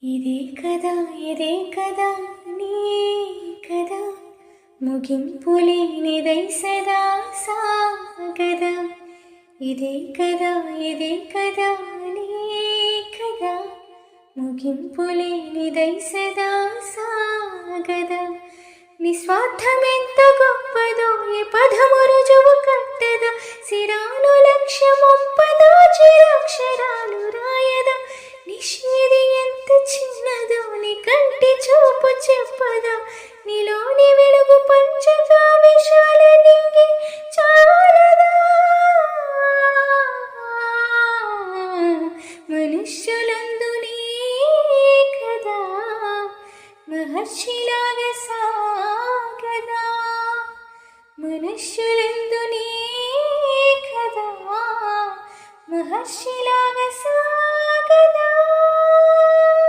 ఇదే కదా ఇదే కదా నీ కదా ముగింపు లేనిదై సదా సాగదా. ఇదే కదా నీ కదా ముగింపు లేనిదై సదా సాగదా. నిస్వార్థమెంత గొప్పదో ఏ పదము రుజువు కట్టదా. సిరాను లక్ష్యమొప్పదో చిరాక్షరాలు రాయదా. నిషేధి ఎంత చిన్నదో నీ కంటి చూపు చెప్పదా. నీలోని వెలుగు పంచగా విశాల నింగి చాలదా. మనుష్యులందు నీ కదా మహర్షిలాగా సాగదా. మనుష్యులందు నీ కదా మహర్షి